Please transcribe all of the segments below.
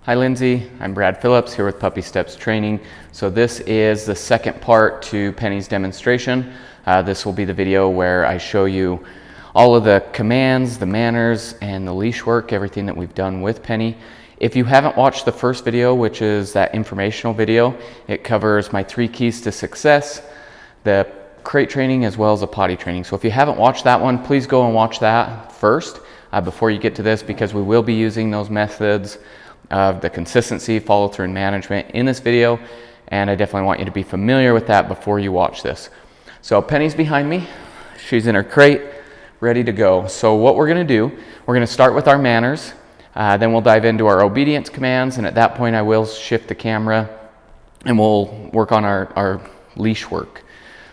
Hi Lindsay, I'm Brad Phillips here with Puppy Steps Training. So this is the second part to Penny's demonstration. This will be the video where I show you all of the commands, the manners, and the leash work, everything that we've done with Penny. If you haven't watched the first video, which is that informational video, it covers my 3 keys to success, the crate training, as well as the potty training. So if you haven't watched that one, please go and watch that first before you get to this, because we will be using those methods of the consistency, follow through, and management in this video, and I definitely want you to be familiar with that before you watch this. So Penny's behind me, she's in her crate, ready to go. So what we're going to do, we're going to start with our manners, then we'll dive into our obedience commands, and at that point I will shift the camera and we'll work on our leash work.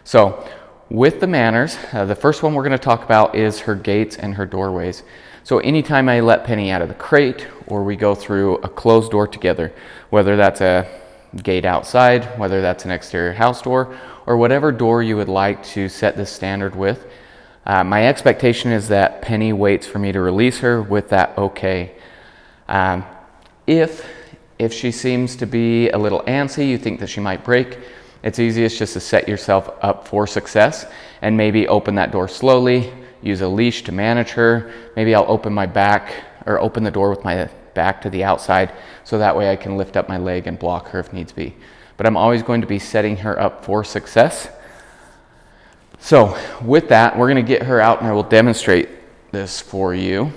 So with the manners, the first one we're going to talk about is her gates and her doorways. So anytime I let Penny out of the crate or we go through a closed door together, whether that's a gate outside, whether that's an exterior house door, or whatever door you would like to set this standard with, my expectation is that Penny waits for me to release her with that okay. If she seems to be a little antsy, you think that she might break, it's easiest just to set yourself up for success and maybe open that door slowly. Use a leash to manage her. Maybe I'll open my back or open the door with my back to the outside, so that way I can lift up my leg and block her if needs be. But I'm always going to be setting her up for success. So with that, we're going to get her out and I will demonstrate this for you.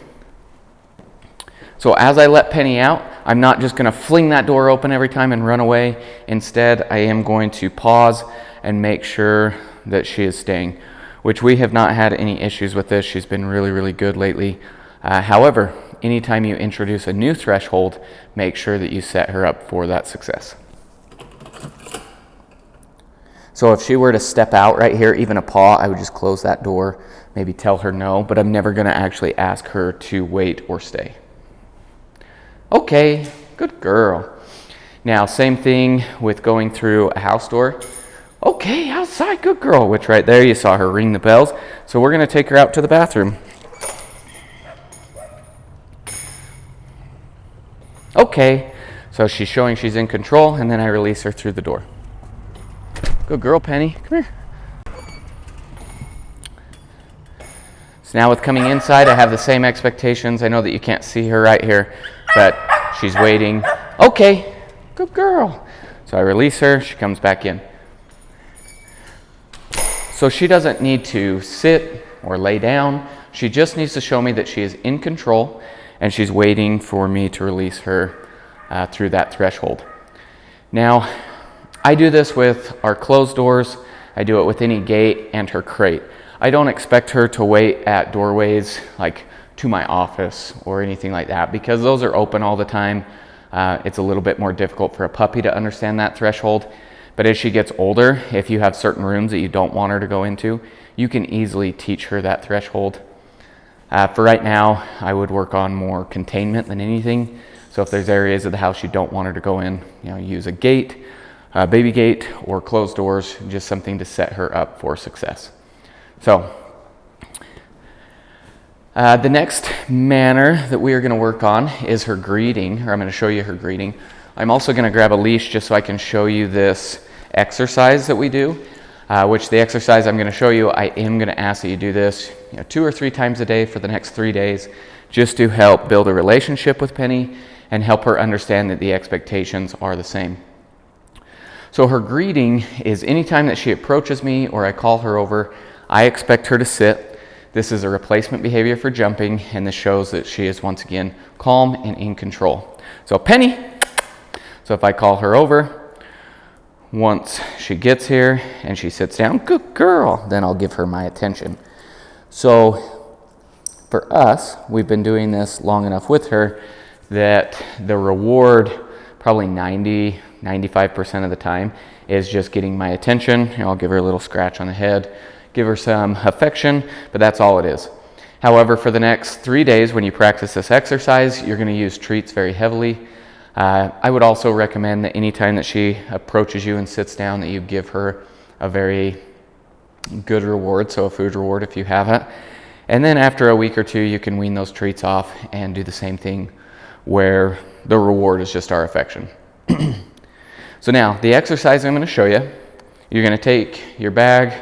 So as I let Penny out, I'm not just going to fling that door open every time and run away. Instead, I am going to pause and make sure that she is staying, which we have not had any issues with this. She's been really, really good lately. However, anytime you introduce a new threshold, make sure that you set her up for that success. So if she were to step out right here, even a paw, I would just close that door, maybe tell her no, but I'm never going to actually ask her to wait or stay. Okay, good girl. Now, same thing with going through a house door. Okay, outside, good girl, which right there you saw her ring the bells. So we're going to take her out to the bathroom. Okay, so she's showing she's in control, and then I release her through the door. Good girl, Penny, come here. So now with coming inside, I have the same expectations. I know that you can't see her right here, but she's waiting. Okay, good girl. So I release her, she comes back in. So she doesn't need to sit or lay down. She just needs to show me that she is in control and she's waiting for me to release her through that threshold. Now, I do this with our closed doors. I do it with any gate and her crate. I don't expect her to wait at doorways like to my office or anything like that, because those are open all the time. It's a little bit more difficult for a puppy to understand that threshold. But as she gets older, if you have certain rooms that you don't want her to go into, you can easily teach her that threshold. For right now, I would work on more containment than anything. So if there's areas of the house you don't want her to go in, use a gate, a baby gate, or closed doors, just something to set her up for success. So the next manner that we are going to work on is her greeting, or I'm going to show you her greeting. I'm also going to grab a leash just so I can show you this exercise that we do, which the exercise I'm going to show you, I am going to ask that you do this 2 or 3 times a day for the next 3 days, just to help build a relationship with Penny and help her understand that the expectations are the same. So her greeting is anytime that she approaches me or I call her over, I expect her to sit. This is a replacement behavior for jumping, and this shows that she is once again calm and in control. So Penny. So if I call her over, once she gets here and she sits down, good girl, then I'll give her my attention. So for us, we've been doing this long enough with her that the reward, probably 90–95% of the time, is just getting my attention. I'll give her a little scratch on the head, give her some affection, but that's all it is. However, for the next 3 days when you practice this exercise, you're going to use treats very heavily. I would also recommend that anytime that she approaches you and sits down, that you give her a very good reward, so a food reward if you have it. And then after a week or two, you can wean those treats off and do the same thing where the reward is just our affection. So now, the exercise I'm going to show you, you're going to take your bag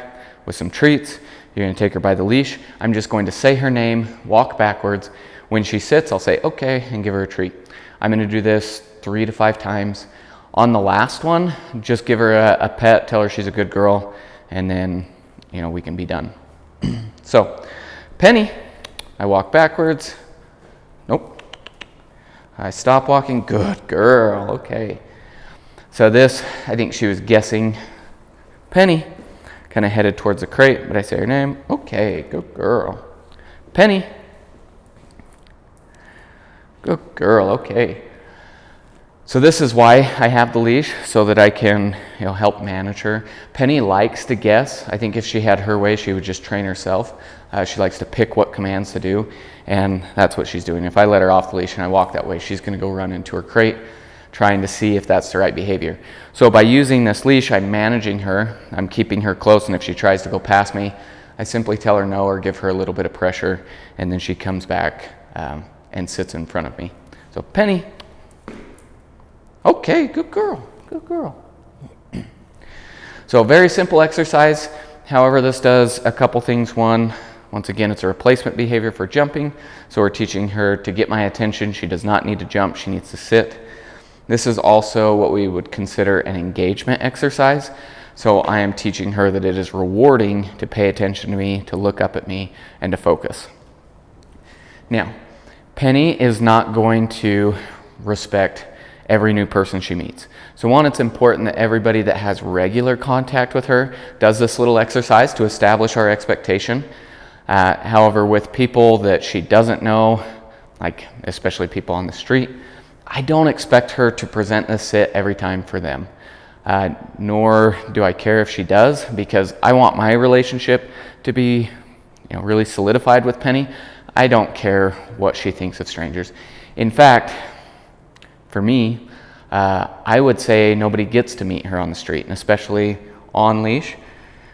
with some treats. You're going to take her by the leash. I'm just going to say her name, walk backwards. When she sits, I'll say, okay, and give her a treat. I'm going to do this 3 to 5 times. On the last one, just give her a pet, tell her she's a good girl, and then, we can be done. So, Penny, I walk backwards. Nope. I stop walking. Good girl. Okay. So this, I think she was guessing Penny, kind of headed towards the crate, but I say her name. Okay, good girl. Penny. Good girl. Okay. So this is why I have the leash, so that I can, help manage her. Penny likes to guess. I think if she had her way, she would just train herself. She likes to pick what commands to do, and that's what she's doing. If I let her off the leash and I walk that way, she's going to go run into her crate, trying to see if that's the right behavior. So by using this leash, I'm managing her. I'm keeping her close, and if she tries to go past me, I simply tell her no or give her a little bit of pressure, and then she comes back and sits in front of me. So Penny. Okay, good girl, good girl. So a very simple exercise. However, this does a couple things. Once again, it's a replacement behavior for jumping. So we're teaching her to get my attention. She does not need to jump, she needs to sit. This is also what we would consider an engagement exercise. So I am teaching her that it is rewarding to pay attention to me, to look up at me, and to focus. Now, Penny is not going to respect every new person she meets. So one, it's important that everybody that has regular contact with her does this little exercise to establish our expectation. However, with people that she doesn't know, like especially people on the street, I don't expect her to present this sit every time for them. Nor do I care if she does, because I want my relationship to be really solidified with Penny. I don't care what she thinks of strangers. In fact, for me, I would say nobody gets to meet her on the street, and especially on leash,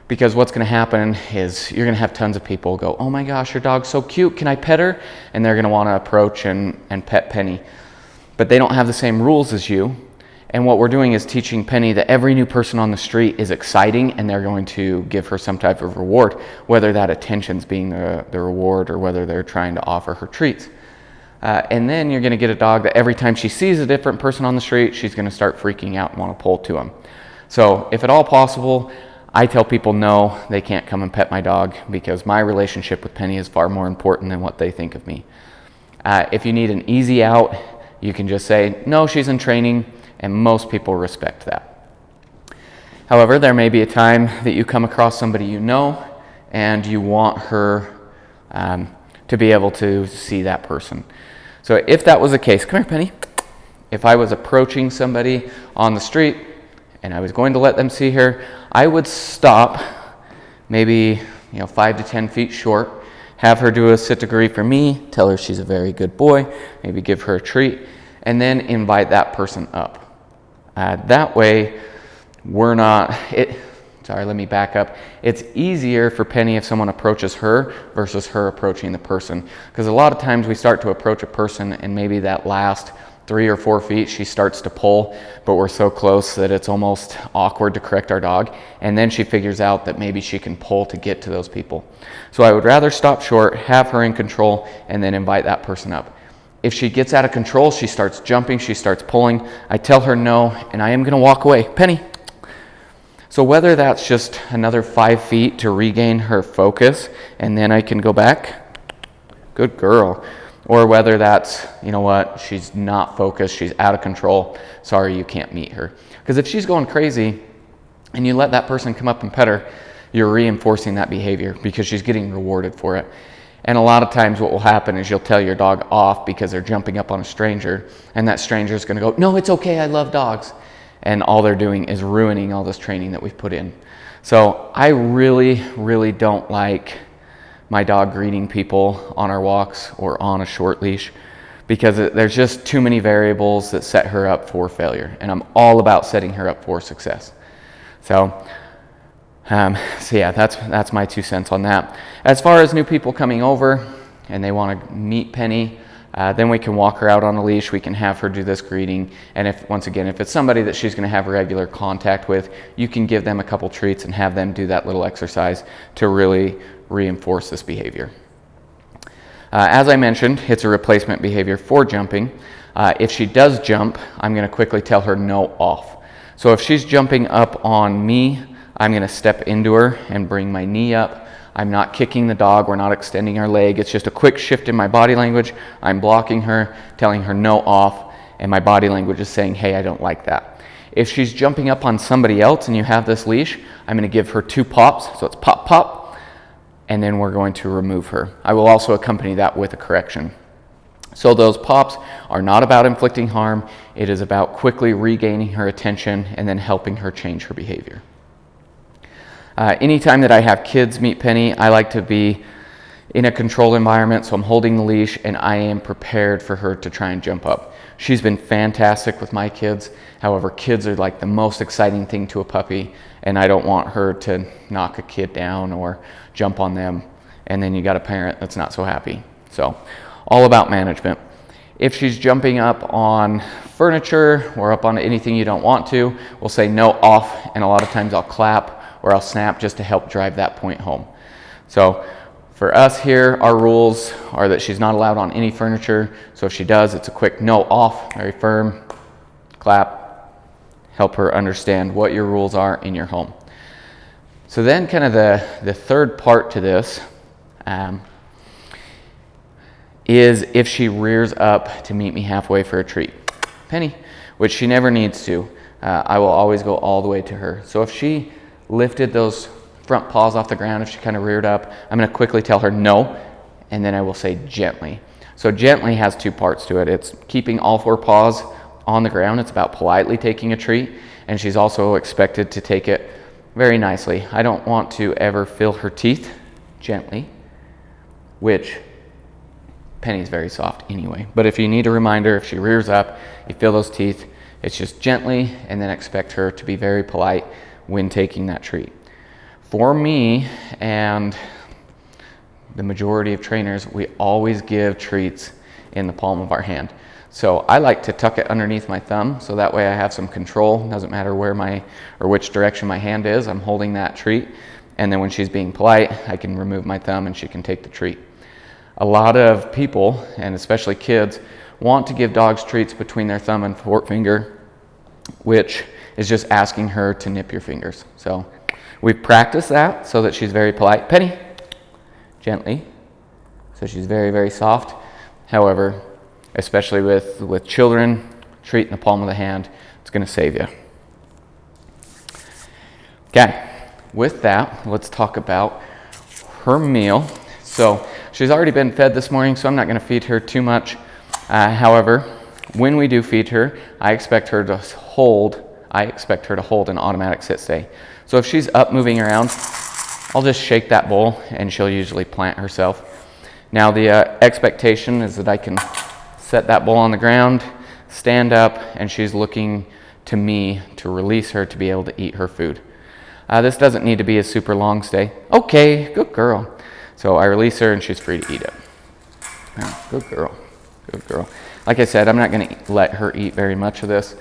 because what's going to happen is you're going to have tons of people go, oh my gosh, your dog's so cute, can I pet her? And they're going to want to approach and pet Penny. But they don't have the same rules as you. And what we're doing is teaching Penny that every new person on the street is exciting, and they're going to give her some type of reward, whether that attention's being the reward or whether they're trying to offer her treats. And then you're going to get a dog that every time she sees a different person on the street, she's going to start freaking out and want to pull to them. So if at all possible, I tell people no, they can't come and pet my dog, because my relationship with Penny is far more important than what they think of me. If you need an easy out, you can just say, no, she's in training, and most people respect that. However, there may be a time that you come across somebody you know, and you want her to be able to see that person. So if that was the case, come here, Penny. If I was approaching somebody on the street and I was going to let them see her, I would stop maybe 5 to 10 feet short, have her do a sit degree for me, tell her she's a very good boy, maybe give her a treat, and then invite that person up. That way, let me back up. It's easier for Penny if someone approaches her versus her approaching the person. Because a lot of times we start to approach a person, and maybe that last 3 or 4 feet she starts to pull, but we're so close that it's almost awkward to correct our dog. And then she figures out that maybe she can pull to get to those people. So I would rather stop short, have her in control, and then invite that person up. If she gets out of control, she starts jumping, she starts pulling, I tell her no, and I am going to walk away. Penny. So whether that's just another 5 feet to regain her focus, and then I can go back, good girl. Or whether that's, she's not focused, she's out of control, sorry, you can't meet her. Because if she's going crazy and you let that person come up and pet her, you're reinforcing that behavior because she's getting rewarded for it. And a lot of times what will happen is you'll tell your dog off because they're jumping up on a stranger, and that stranger is going to go, no, it's okay, I love dogs. And all they're doing is ruining all this training that we've put in. So I really, really don't like my dog greeting people on our walks or on a short leash, because there's just too many variables that set her up for failure. And I'm all about setting her up for success. So yeah, that's my 2 cents on that. As far as new people coming over and they want to meet Penny, Then we can walk her out on a leash. We can have her do this greeting. And if it's somebody that she's going to have regular contact with, you can give them a couple treats and have them do that little exercise to really reinforce this behavior. As I mentioned, it's a replacement behavior for jumping. If she does jump, I'm going to quickly tell her no, off. So if she's jumping up on me, I'm going to step into her and bring my knee up. I'm not kicking the dog. We're not extending our leg. It's just a quick shift in my body language. I'm blocking her, telling her no, off, and my body language is saying, hey, I don't like that. If she's jumping up on somebody else and you have this leash, I'm going to give her 2 pops. So it's pop, pop, and then we're going to remove her. I will also accompany that with a correction. So those pops are not about inflicting harm. It is about quickly regaining her attention and then helping her change her behavior. Anytime that I have kids meet Penny, I like to be in a controlled environment, so I'm holding the leash and I am prepared for her to try and jump up. She's been fantastic with my kids. However, kids are like the most exciting thing to a puppy, and I don't want her to knock a kid down or jump on them, and then you got a parent that's not so happy. So, all about management. If she's jumping up on furniture or up on anything you don't want to, we'll say no, off, and a lot of times I'll clap or I'll snap just to help drive that point home. So for us here, our rules are that she's not allowed on any furniture. So if she does, it's a quick no, off, very firm, clap, help her understand what your rules are in your home. So then kind of the third part to this is if she rears up to meet me halfway for a treat. Penny, which she never needs to, I will always go all the way to her. So if she lifted those front paws off the ground, if she kind of reared up, I'm going to quickly tell her no, and then I will say gently. So gently has 2 parts to it. It's keeping all 4 paws on the ground. It's about politely taking a treat, and she's also expected to take it very nicely. I don't want to ever feel her teeth, gently, which Penny's very soft anyway. But if you need a reminder, if she rears up, you feel those teeth, it's just gently, and then expect her to be very polite when taking that treat. For me and the majority of trainers, we always give treats in the palm of our hand. So I like to tuck it underneath my thumb, so that way I have some control. Doesn't matter where or which direction my hand is, I'm holding that treat. And then when she's being polite, I can remove my thumb and she can take the treat. A lot of people, and especially kids, want to give dogs treats between their thumb and forefinger, which is just asking her to nip your fingers. So we've practiced that so that she's very polite. Penny, gently. So she's very, very soft. However, especially with children, treat in the palm of the hand, it's going to save you. Okay, with that, let's talk about her meal. So she's already been fed this morning, so I'm not going to feed her too much. However, when we do feed her, I expect her to hold an automatic sit stay. So if she's up moving around, I'll just shake that bowl and she'll usually plant herself. Now the expectation is that I can set that bowl on the ground, stand up, and she's looking to me to release her to be able to eat her food. This doesn't need to be a super long stay. Okay, good girl. So I release her and she's free to eat it. Good girl, good girl. Like I said, I'm not going to let her eat very much of this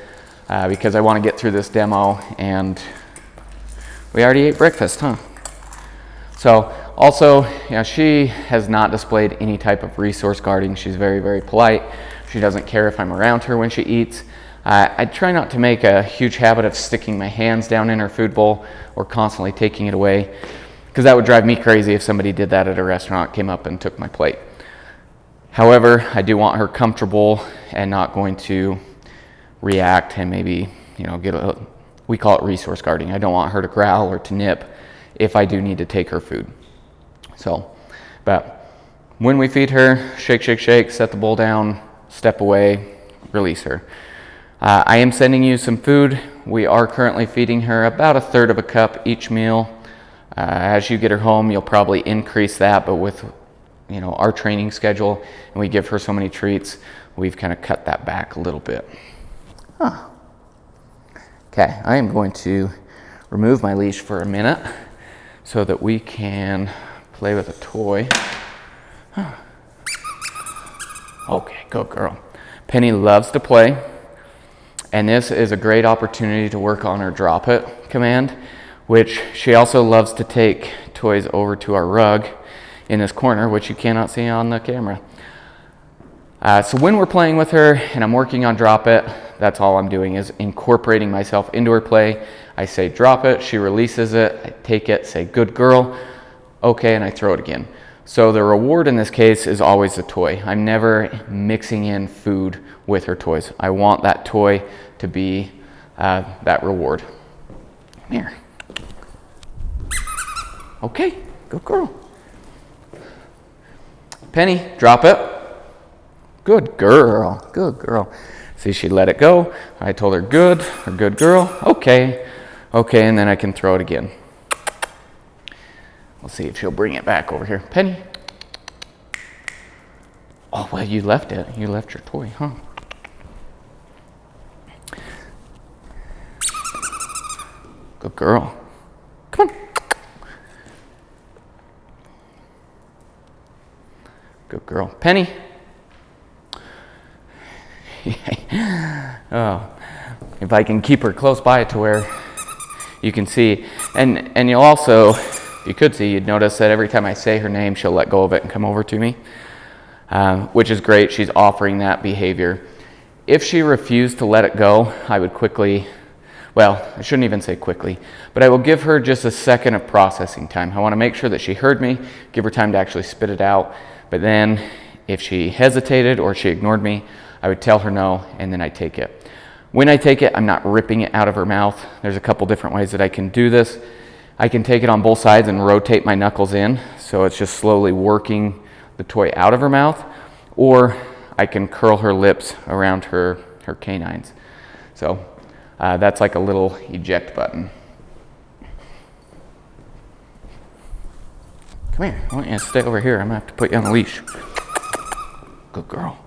because I want to get through this demo, and we already ate breakfast, huh? So also, she has not displayed any type of resource guarding. She's very, very polite. She doesn't care if I'm around her when she eats. I try not to make a huge habit of sticking my hands down in her food bowl or constantly taking it away, because that would drive me crazy if somebody did that at a restaurant, came up and took my plate. However, I do want her comfortable and not going to react and maybe, we call it resource guarding. I don't want her to growl or to nip if I do need to take her food. So, but when we feed her, shake, shake, shake, set the bowl down, step away, release her. I am sending you some food. We are currently feeding her about 1/3 of a cup each meal. As you get her home, you'll probably increase that, but with our training schedule, and we give her so many treats, we've kind of cut that back a little bit. Okay, I am going to remove my leash for a minute so that we can play with a toy. Okay, good girl. Penny loves to play, and this is a great opportunity to work on her drop it command, which she also loves to take toys over to our rug in this corner, which you cannot see on the camera. So when we're playing with her and I'm working on drop it, that's all I'm doing is incorporating myself into her play. I say drop it, she releases it, I take it, say good girl, okay, and I throw it again. So the reward in this case is always the toy. I'm never mixing in food with her toys. I want that toy to be that reward. Come here. Okay, good girl. Penny, drop it. Good girl, good girl. See, she let it go. I told her good, or good girl. Okay, okay, and then I can throw it again. We'll see if she'll bring it back over here. Penny. Oh, well, you left it. You left your toy, huh? Good girl. Come on. Good girl. Penny. Oh, if I can keep her close by to where you can see. And you'll also, if you could see, you'd notice that every time I say her name, she'll let go of it and come over to me, which is great. She's offering that behavior. If she refused to let it go, I would quickly, well, I shouldn't even say quickly, but I will give her just a second of processing time. I want to make sure that she heard me, give her time to actually spit it out. But then if she hesitated or she ignored me, I would tell her no, and then I take it. When I take it, I'm not ripping it out of her mouth. There's a couple different ways that I can do this. I can take it on both sides and rotate my knuckles in, so it's just slowly working the toy out of her mouth, or I can curl her lips around her canines. So that's like a little eject button. Come here, I want you to stay over here. I'm gonna have to put you on a leash. Good girl.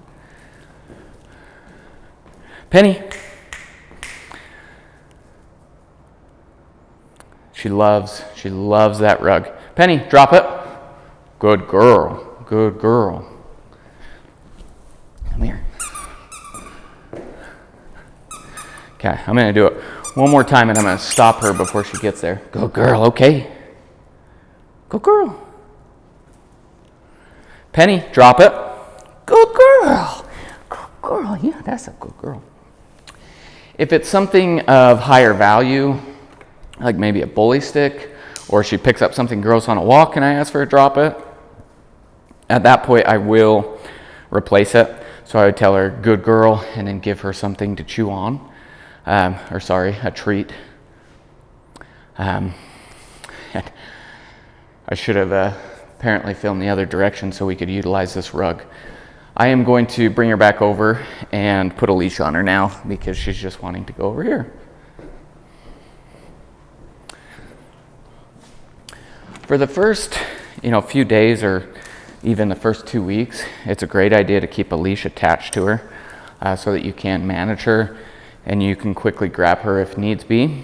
Penny. She loves that rug. Penny, drop it. Good girl, good girl. Come here. Okay, I'm gonna do it one more time and I'm gonna stop her before she gets there. Good girl, okay. Good girl. Penny, drop it. Good girl. Good girl, yeah, that's a good girl. If it's something of higher value, like maybe a bully stick, or she picks up something gross on a walk and I ask her to drop it, at that point I will replace it. So I would tell her, good girl, and then give her something to chew on, a treat. I should have apparently filmed the other direction so we could utilize this rug. I am going to bring her back over and put a leash on her now because she's just wanting to go over here. For the first, few days or even the first 2 weeks, it's a great idea to keep a leash attached to her so that you can manage her and you can quickly grab her if needs be.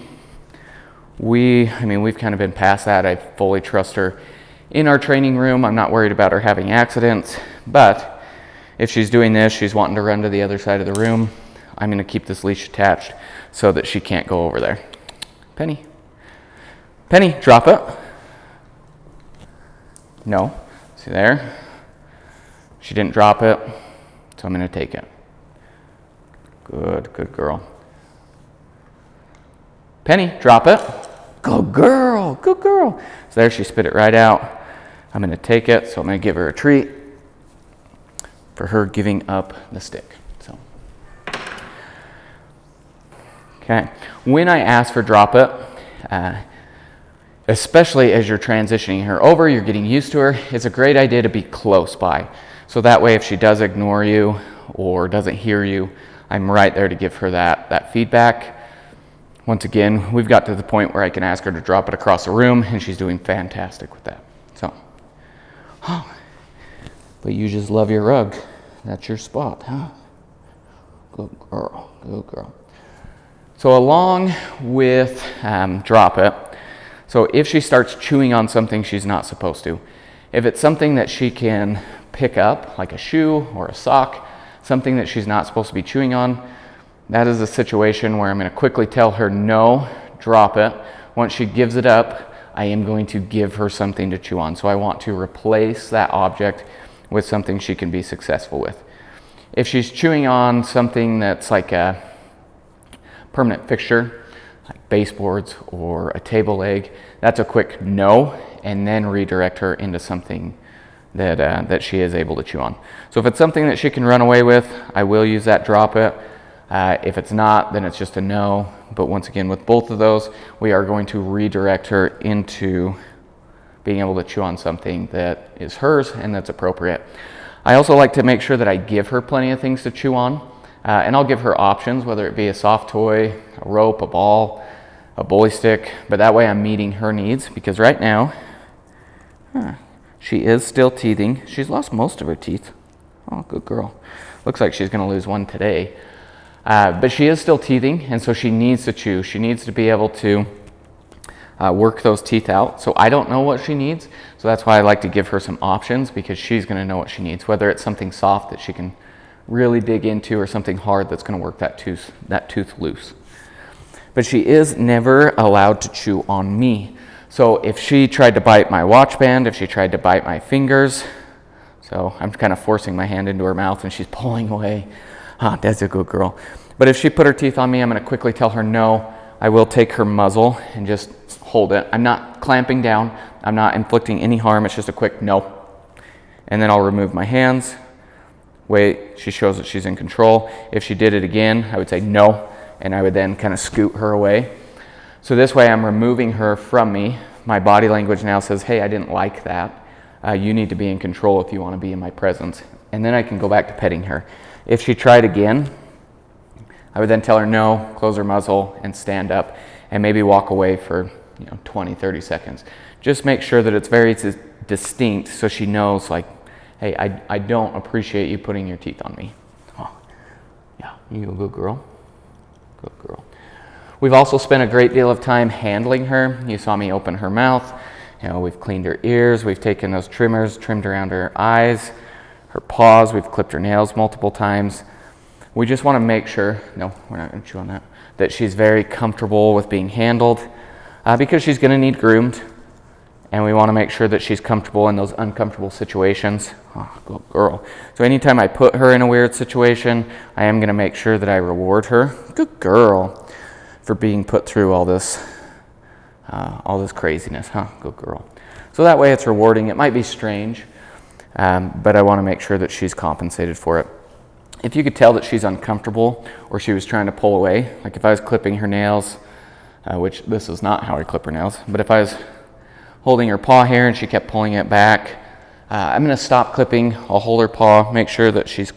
We've kind of been past that. I fully trust her in our training room. I'm not worried about her having accidents, but if she's doing this, she's wanting to run to the other side of the room, I'm going to keep this leash attached so that she can't go over there. Penny. Penny, drop it. No. See there? She didn't drop it, so I'm going to take it. Good, good girl. Penny, drop it. Good girl, good girl. So there, she spit it right out. I'm going to take it, so I'm going to give her a treat for her giving up the stick. So, okay. When I ask for drop it, especially as you're transitioning her over, you're getting used to her, it's a great idea to be close by. So that way if she does ignore you or doesn't hear you, I'm right there to give her that feedback. Once again, we've got to the point where I can ask her to drop it across the room and she's doing fantastic with that. So, but you just love your rug. That's your spot, huh? Good girl, good girl. So along with drop it, so if she starts chewing on something she's not supposed to, if it's something that she can pick up, like a shoe or a sock, something that she's not supposed to be chewing on, that is a situation where I'm going to quickly tell her no, drop it. Once she gives it up, I am going to give her something to chew on. So I want to replace that object with something she can be successful with. If she's chewing on something that's like a permanent fixture, like baseboards or a table leg, that's a quick no, and then redirect her into something that she is able to chew on. So if it's something that she can run away with, I will use that drop it. If it's not, then it's just a no. But once again, with both of those, we are going to redirect her into being able to chew on something that is hers and that's appropriate. I also like to make sure that I give her plenty of things to chew on, and I'll give her options, whether it be a soft toy, a rope, a ball, a bully stick, but that way I'm meeting her needs, because right now, she is still teething. She's lost most of her teeth. Oh, good girl. Looks like she's going to lose one today. But she is still teething, and so she needs to chew. She needs to be able to work those teeth out. So I don't know what she needs, so that's why I like to give her some options, because she's going to know what she needs, whether it's something soft that she can really dig into or something hard that's going to work that tooth loose. But she is never allowed to chew on me. So if she tried to bite my watch band, if she tried to bite my fingers, so I'm kind of forcing my hand into her mouth and she's pulling away. That's a good girl. But if she put her teeth on me, I'm going to quickly tell her no. I will take her muzzle and just hold it. I'm not clamping down. I'm not inflicting any harm. It's just a quick no. And then I'll remove my hands. Wait, she shows that she's in control. If she did it again, I would say no, and I would then kind of scoot her away. So this way I'm removing her from me. My body language now says, hey, I didn't like that. You need to be in control if you want to be in my presence. And then I can go back to petting her. If she tried again, I would then tell her no, close her muzzle, and stand up, and maybe walk away for 20, 30 seconds. Just make sure that it's very distinct so she knows, like, hey, I don't appreciate you putting your teeth on me. Oh, yeah, you a good girl. Good girl. We've also spent a great deal of time handling her. You saw me open her mouth. We've cleaned her ears. We've taken those trimmers, trimmed around her eyes, her paws. We've clipped her nails multiple times. We just want to make sure, no, we're not going to chew on that, that she's very comfortable with being handled, because she's going to need groomed. And we want to make sure that she's comfortable in those uncomfortable situations. Oh, good girl. So anytime I put her in a weird situation, I am going to make sure that I reward her. Good girl. For being put through all this craziness. Good girl. So that way it's rewarding. It might be strange, but I want to make sure that she's compensated for it. If you could tell that she's uncomfortable or she was trying to pull away, like if I was clipping her nails, which this is not how I clip her nails, but if I was holding her paw here and she kept pulling it back, I'm going to stop clipping. I'll hold her paw, make sure that she's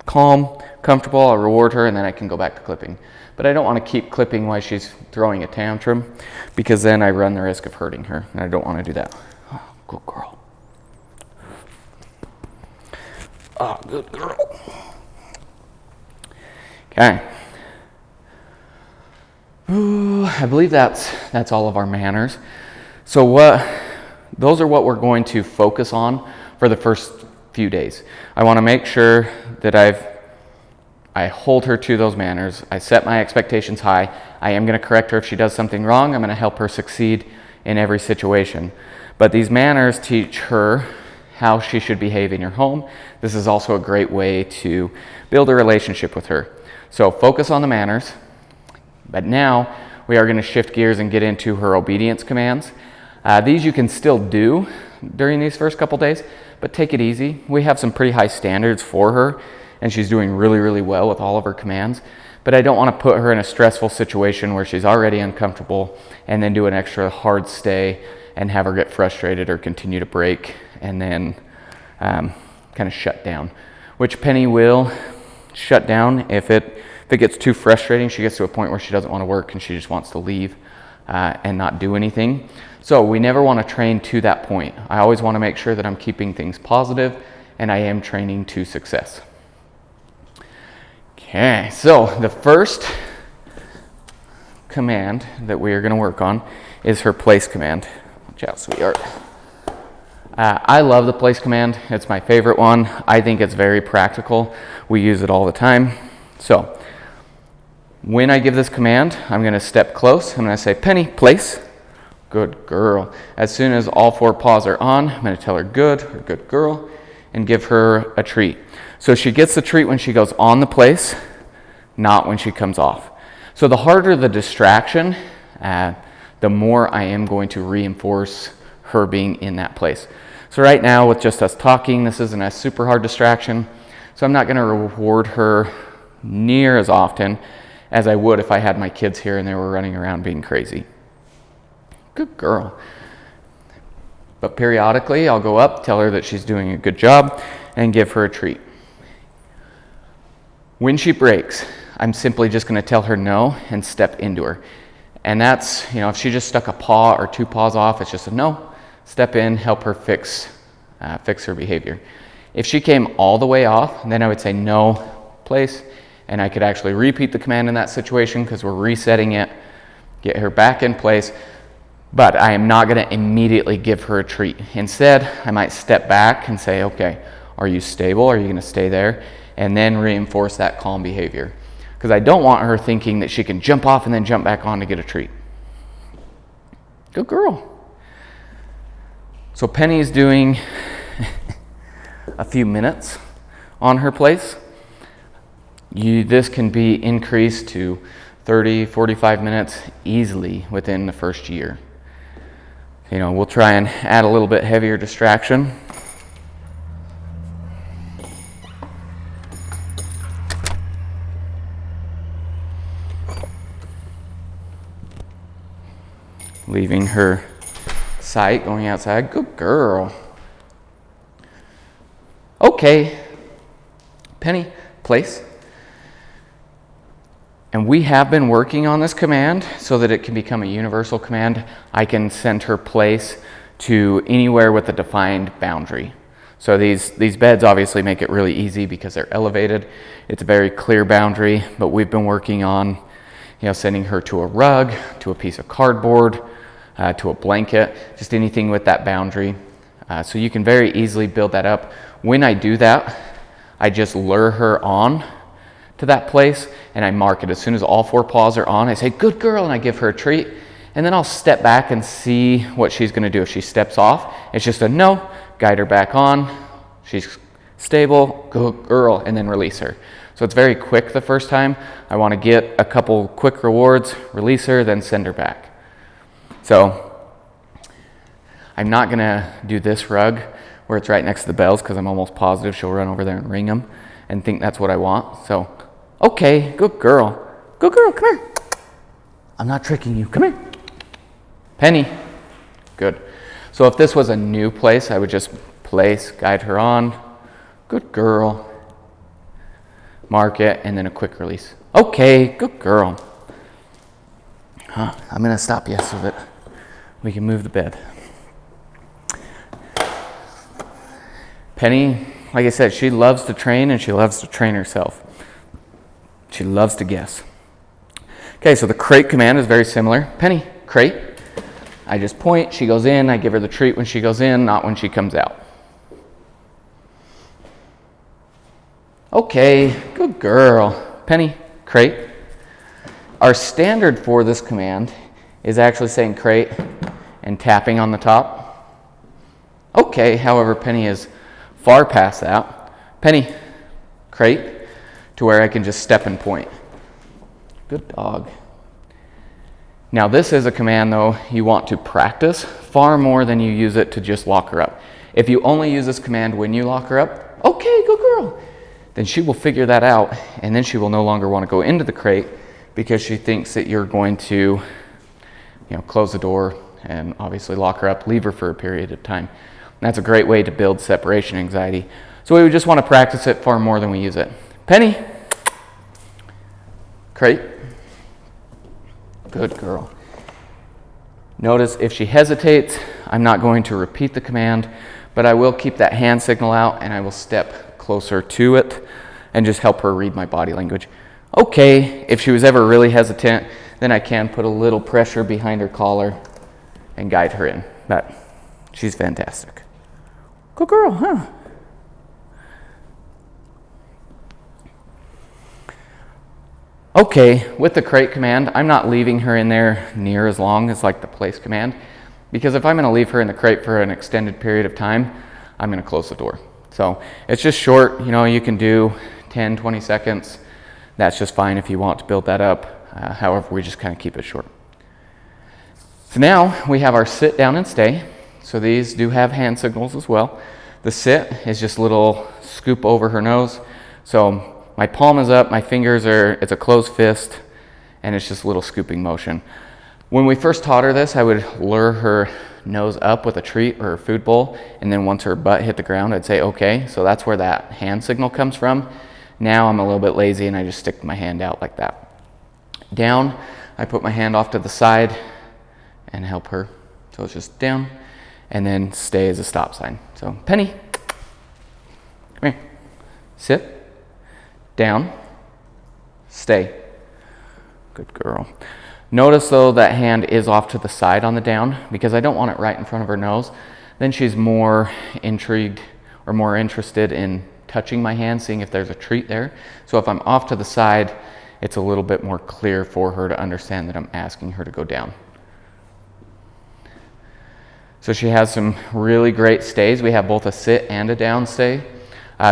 calm, comfortable. I'll reward her, and then I can go back to clipping. But I don't want to keep clipping while she's throwing a tantrum, because then I run the risk of hurting her, and I don't want to do that. Oh, good girl. Oh, good girl. Okay. Ooh, I believe that's all of our manners. So those are what we're going to focus on for the first few days. I want to make sure that I hold her to those manners. I set my expectations high. I am going to correct her if she does something wrong. I'm going to help her succeed in every situation. But these manners teach her how she should behave in your home. This is also a great way to build a relationship with her. So focus on the manners. But now we are going to shift gears and get into her obedience commands. These you can still do during these first couple days, but take it easy. We have some pretty high standards for her, and she's doing really, really well with all of her commands. But I don't want to put her in a stressful situation where she's already uncomfortable and then do an extra hard stay and have her get frustrated or continue to break and then kind of shut down, which Penny will shut down if it gets too frustrating. She gets to a point where she doesn't want to work and she just wants to leave and not do anything. So we never want to train to that point. I always want to make sure that I'm keeping things positive and I am training to success. Okay, so the first command that we are going to work on is her place command. Watch out, sweetheart. I love the place command. It's my favorite one. I think it's very practical. We use it all the time. So when I give this command, I'm going to step close. I'm going to say, Penny, place. Good girl. As soon as all 4 paws are on, I'm going to tell her good or good girl and give her a treat. So she gets the treat when she goes on the place, not when she comes off. So the harder the distraction, the more I am going to reinforce her being in that place. So right now with just us talking, this isn't a super hard distraction. So I'm not going to reward her near as often as I would if I had my kids here and they were running around being crazy. Good girl. But periodically I'll go up, tell her that she's doing a good job, and give her a treat. When she breaks, I'm simply just going to tell her no and step into her. And that's, if she just stuck a paw or 2 paws off, it's just a no. Step in, help her fix her behavior. If she came all the way off, then I would say no, place, and I could actually repeat the command in that situation because we're resetting it, get her back in place. But I am not going to immediately give her a treat. Instead, I might step back and say, okay, are you stable? Are you going to stay there? And then reinforce that calm behavior. Because I don't want her thinking that she can jump off and then jump back on to get a treat. Good girl. So Penny's doing a few minutes on her place. This can be increased to 30, 45 minutes easily within the first year. We'll try and add a little bit heavier distraction. Leaving her sight, going outside. Good girl. Okay. Penny, place. And we have been working on this command so that it can become a universal command. I can send her place to anywhere with a defined boundary. So these beds obviously make it really easy because they're elevated. It's a very clear boundary, but we've been working on, sending her to a rug, to a piece of cardboard, to a blanket, just anything with that boundary. So you can very easily build that up. When I do that, I just lure her on to that place and I mark it. As soon as all 4 paws are on, I say, good girl, and I give her a treat. And then I'll step back and see what she's going to do. If she steps off, it's just a no, guide her back on. She's stable, good girl, and then release her. So it's very quick the first time. I want to get a couple quick rewards, release her, then send her back. So I'm not going to do this rug where it's right next to the bells because I'm almost positive she'll run over there and ring them and think that's what I want. So, okay, good girl. Good girl, come here. I'm not tricking you. Come here. Penny. Good. So if this was a new place, I would just place, guide her on. Good girl. Mark it, and then a quick release. Okay, good girl. I'm going to stop you so that we can move the bed. Penny, like I said, she loves to train and she loves to train herself. She loves to guess. Okay, so the crate command is very similar. Penny, crate. I just point, she goes in, I give her the treat when she goes in, not when she comes out. Okay, good girl. Penny, crate. Our standard for this command is actually saying crate and tapping on the top. Okay, however, Penny is far past that. Penny, crate, to where I can just step and point. Good dog. Now this is a command though you want to practice far more than you use it to just lock her up. If you only use this command when you lock her up, okay, good girl, then she will figure that out and then she will no longer want to go into the crate because she thinks that you're going to, close the door and obviously lock her up, leave her for a period of time. And that's a great way to build separation anxiety. So we would just want to practice it far more than we use it. Penny, crate. Good girl. Notice if she hesitates, I'm not going to repeat the command, but I will keep that hand signal out and I will step closer to it and just help her read my body language. Okay, if she was ever really hesitant, then I can put a little pressure behind her collar and guide her in. But she's fantastic. Good girl, huh? Okay, with the crate command, I'm not leaving her in there near as long as like the place command, because if I'm going to leave her in the crate for an extended period of time, I'm going to close the door. So it's just short, you can do 10, 20 seconds. That's just fine if you want to build that up. However, we just kind of keep it short. So now we have our sit, down, and stay. So these do have hand signals as well. The sit is just a little scoop over her nose. So my palm is up, my fingers it's a closed fist, and it's just a little scooping motion. When we first taught her this, I would lure her nose up with a treat or a food bowl, and then once her butt hit the ground, I'd say, okay, so that's where that hand signal comes from. Now I'm a little bit lazy and I just stick my hand out like that. Down, I put my hand off to the side and help her. So it's just down, and then stay as a stop sign. So Penny, come here, sit. Down, stay. Good girl. Notice though that hand is off to the side on the down because I don't want it right in front of her nose. Then she's more intrigued or more interested in touching my hand, seeing if there's a treat there. So if I'm off to the side, it's a little bit more clear for her to understand that I'm asking her to go down. So she has some really great stays. We have both a sit and a down stay.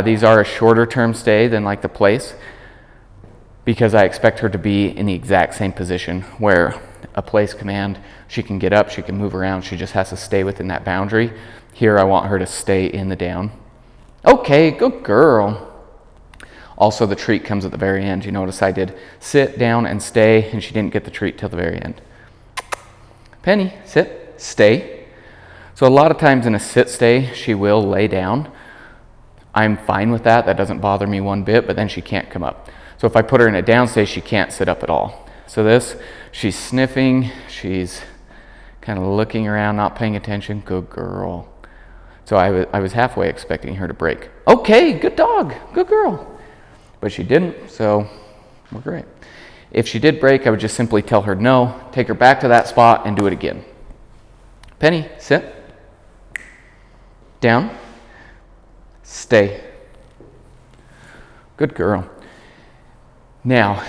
These are a shorter term stay than like the place because I expect her to be in the exact same position where a place command, she can get up, she can move around, she just has to stay within that boundary. Here I want her to stay in the down. Okay, good girl. Also the treat comes at the very end. You notice I did sit, down, and stay, and she didn't get the treat till the very end. Penny, sit, stay. So a lot of times in a sit stay, she will lay down. I'm fine with that. That doesn't bother me one bit, but then she can't come up. So if I put her in a down stay, she can't sit up at all. So this, she's sniffing, she's kind of looking around, not paying attention. Good girl. So I was halfway expecting her to break. Okay, good dog, good girl. But she didn't, so we're great. If she did break, I would just simply tell her no, take her back to that spot and do it again. Penny, sit. Down. Stay. Good girl. Now,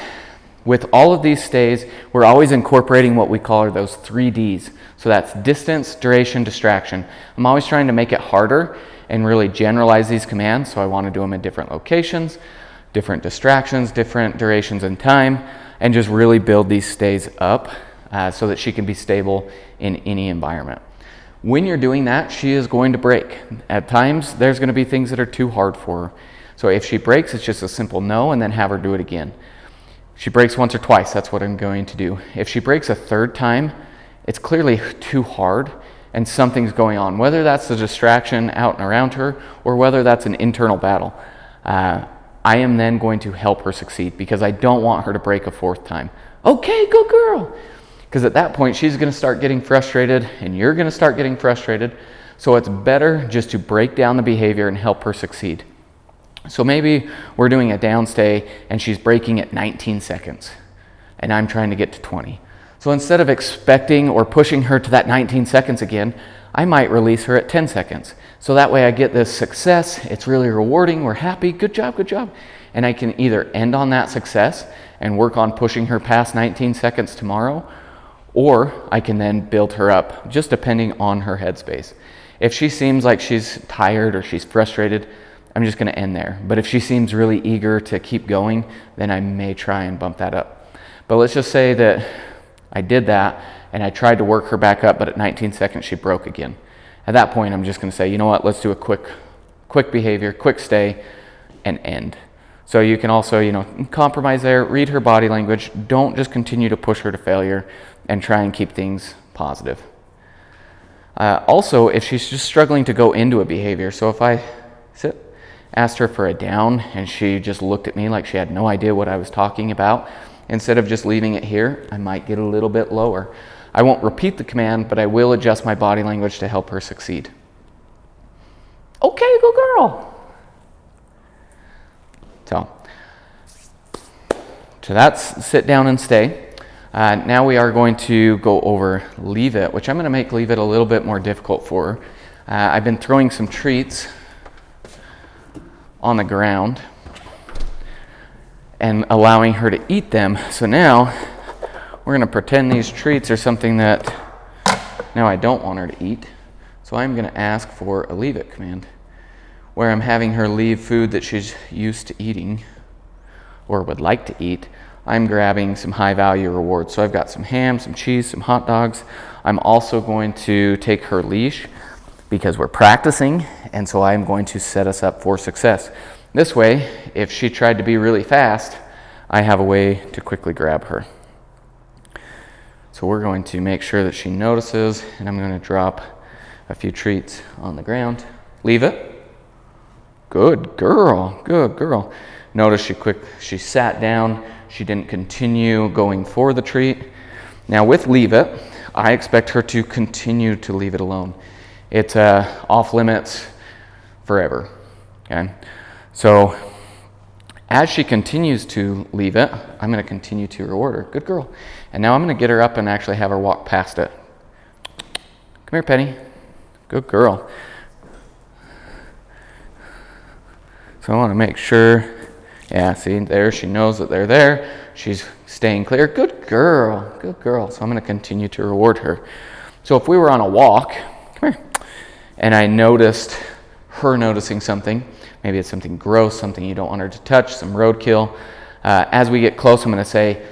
with all of these stays, we're always incorporating what we call those 3 Ds. So that's distance, duration, distraction. I'm always trying to make it harder and really generalize these commands. So I want to do them in different locations, different distractions, different durations in time, and just really build these stays up so that she can be stable in any environment. When you're doing that, she is going to break. At times, there's going to be things that are too hard for her. So if she breaks, it's just a simple no, and then have her do it again. If she breaks once or twice, that's what I'm going to do. If she breaks a 3rd time, it's clearly too hard, and something's going on, whether that's the distraction out and around her, or whether that's an internal battle. I am then going to help her succeed, because I don't want her to break a 4th time. Okay, good girl. Because at that point, she's going to start getting frustrated, and you're going to start getting frustrated. So it's better just to break down the behavior and help her succeed. So maybe we're doing a downstay, and she's breaking at 19 seconds, and I'm trying to get to 20. So instead of expecting or pushing her to that 19 seconds again, I might release her at 10 seconds. So that way I get this success. It's really rewarding. We're happy. Good job, good job. And I can either end on that success and work on pushing her past 19 seconds tomorrow, or I can then build her up, just depending on her headspace. If she seems like she's tired or she's frustrated, I'm just going to end there. But if she seems really eager to keep going, then I may try and bump that up. But let's just say that I did that and I tried to work her back up, but at 19 seconds she broke again. At that point, I'm just going to say, you know what, let's do a quick behavior, quick stay, and end. So you can also, compromise there, read her body language. Don't just continue to push her to failure, and try and keep things positive. Also, if she's just struggling to go into a behavior, so if I asked her for a down and she just looked at me like she had no idea what I was talking about, instead of just leaving it here, I might get a little bit lower. I won't repeat the command, but I will adjust my body language to help her succeed. Okay, good girl. So that's sit down and stay. Now we are going to go over leave it, which I'm going to make leave it a little bit more difficult for I've been throwing some treats on the ground and allowing her to eat them. So now we're going to pretend these treats are something that now I don't want her to eat. So I'm going to ask for a leave it command, where I'm having her leave food that she's used to eating or would like to eat. I'm grabbing some high value rewards. So I've got some ham, some cheese, some hot dogs. I'm also going to take her leash because we're practicing, and so I'm going to set us up for success. This way, if she tried to be really fast, I have a way to quickly grab her. So we're going to make sure that she notices, and I'm going to drop a few treats on the ground. Leave it. Good girl, good girl. Notice she sat down. She didn't continue going for the treat. Now with leave it, I expect her to continue to leave it alone. It's off limits forever, okay? So as she continues to leave it, I'm gonna continue to reward her. Good girl. And now I'm gonna get her up and actually have her walk past it. Come here, Penny. Good girl. So I wanna make sure, yeah, see there, she knows that they're there. She's staying clear. Good girl, good girl. So I'm gonna continue to reward her. So if we were on a walk, come here, and I noticed her noticing something, maybe it's something gross, something you don't want her to touch, some roadkill. As we get close, I'm gonna say,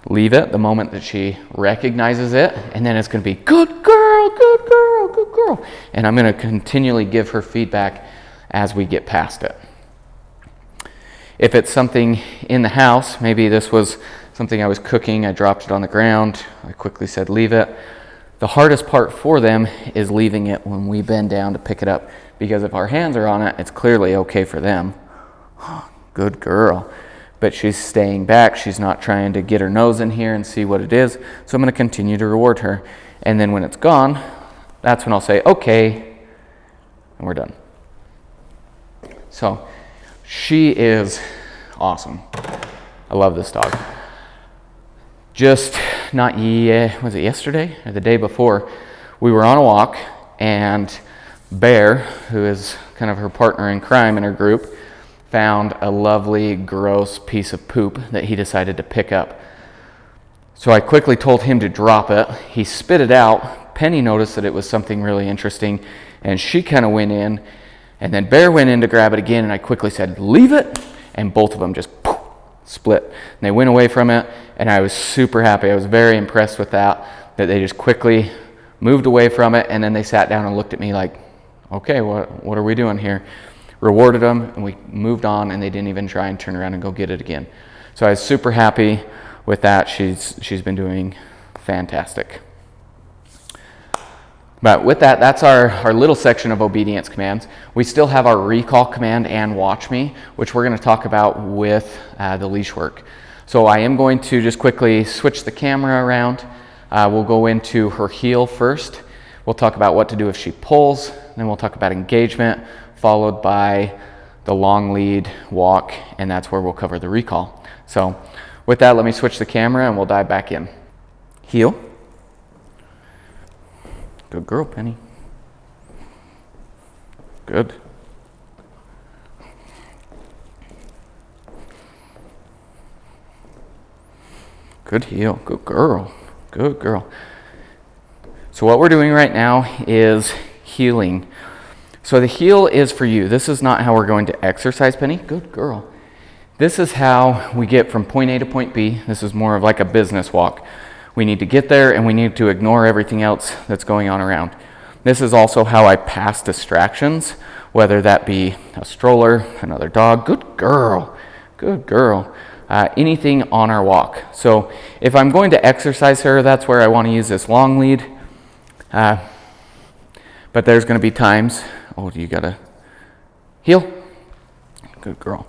leave it the moment that she recognizes it, and then it's gonna be, good girl, good girl, good girl. And I'm gonna continually give her feedback as we get past it. If it's something in the house, maybe this was something I was cooking, I dropped it on the ground, I quickly said leave it. The hardest part for them is leaving it when we bend down to pick it up, because if our hands are on it, it's clearly okay for them. Good girl. But she's staying back, she's not trying to get her nose in here and see what it is, so I'm going to continue to reward her. And then when it's gone, that's when I'll say, okay, and we're done. So she is awesome. I love this dog. Just not was it yesterday or the day before, we were on a walk, and Bear, who is kind of her partner in crime in her group, found a lovely gross piece of poop that he decided to pick up. So I quickly told him to drop it. He spit it out. Penny noticed that it was something really interesting, and she kind of went in, and then Bear went in to grab it again, and I quickly said, leave it, and both of them just poof, split. And they went away from it, and I was super happy. I was very impressed with that they just quickly moved away from it, and then they sat down and looked at me like, okay, what are we doing here? Rewarded them, and we moved on, and they didn't even try and turn around and go get it again. So I was super happy with that. She's been doing fantastic. But with that, that's our little section of obedience commands. We still have our recall command and watch me, which we're going to talk about with the leash work. So I am going to just quickly switch the camera around. We'll go into her heel first. We'll talk about what to do if she pulls. Then we'll talk about engagement, followed by the long lead walk, and that's where we'll cover the recall. So with that, let me switch the camera and we'll dive back in. Heel. Good girl, Penny. Good. Good heel. Good girl. Good girl. So what we're doing right now is heeling. So the heel is for you. This is not how we're going to exercise Penny. Good girl. This is how we get from point A to point B. This is more of like a business walk. We need to get there, and we need to ignore everything else that's going on around. This is also how I pass distractions, whether that be a stroller, another dog. Good girl. Good girl. Anything on our walk. So if I'm going to exercise her, that's where I want to use this long lead. But there's going to be times, oh, you got to heel? Good girl.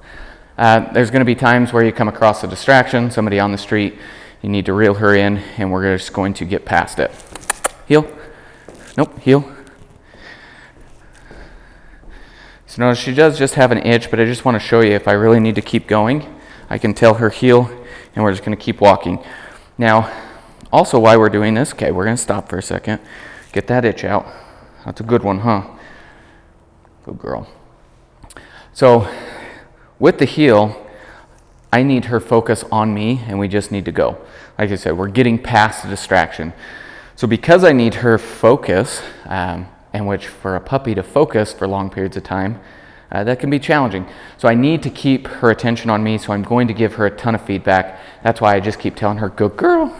There's going to be times where you come across a distraction, somebody on the street, you need to reel her in, and we're just going to get past it. Heel? Nope, heel. So notice she does just have an itch, but I just want to show you if I really need to keep going, I can tell her heel, and we're just going to keep walking. Now, also while we're doing this, okay, we're going to stop for a second, get that itch out. That's a good one, huh? Good girl. So with the heel, I need her focus on me, and we just need to go. Like I said, we're getting past the distraction. So because I need her focus, and which for a puppy to focus for long periods of time, that can be challenging. So I need to keep her attention on me, so I'm going to give her a ton of feedback. That's why I just keep telling her, good girl,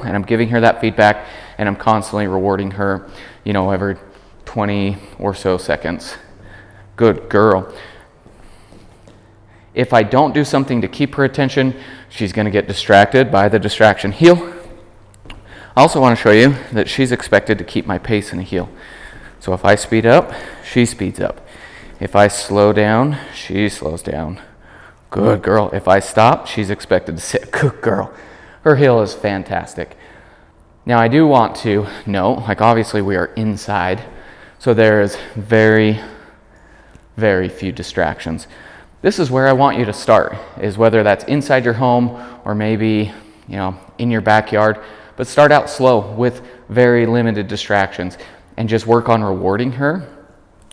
and I'm giving her that feedback, and I'm constantly rewarding her, every 20 or so seconds. Good girl. If I don't do something to keep her attention, she's going to get distracted by the distraction. Heel. I also want to show you that she's expected to keep my pace in a heel. So if I speed up, she speeds up. If I slow down, she slows down. Good girl. If I stop, she's expected to sit. Good girl. Her heel is fantastic. Now I do want to note, obviously we are inside, so there is very, very few distractions. This is where I want you to start, is whether that's inside your home or maybe, in your backyard, but start out slow with very limited distractions and just work on rewarding her.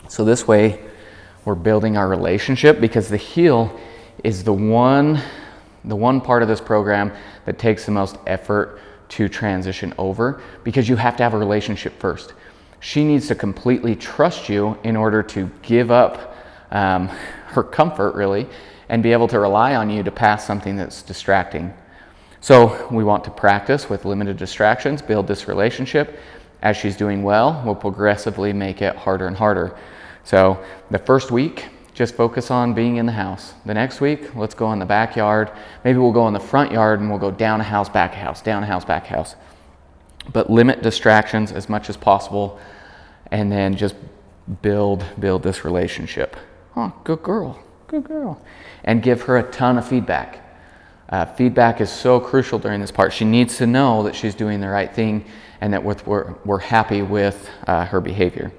So this way we're building our relationship, because the heel is the one part of this program that takes the most effort to transition over, because you have to have a relationship first. She needs to completely trust you in order to give up her comfort, really, and be able to rely on you to pass something that's distracting. So we want to practice with limited distractions, build this relationship. As she's doing well, we'll progressively make it harder and harder. So the first week, just focus on being in the house. The next week, let's go in the backyard. Maybe we'll go in the front yard and we'll go down a house, back a house, down a house, back a house. But limit distractions as much as possible, and then just build this relationship. Oh, good girl, good girl. And give her a ton of feedback. Feedback is so crucial during this part. She needs to know that she's doing the right thing and that we're happy with her behavior.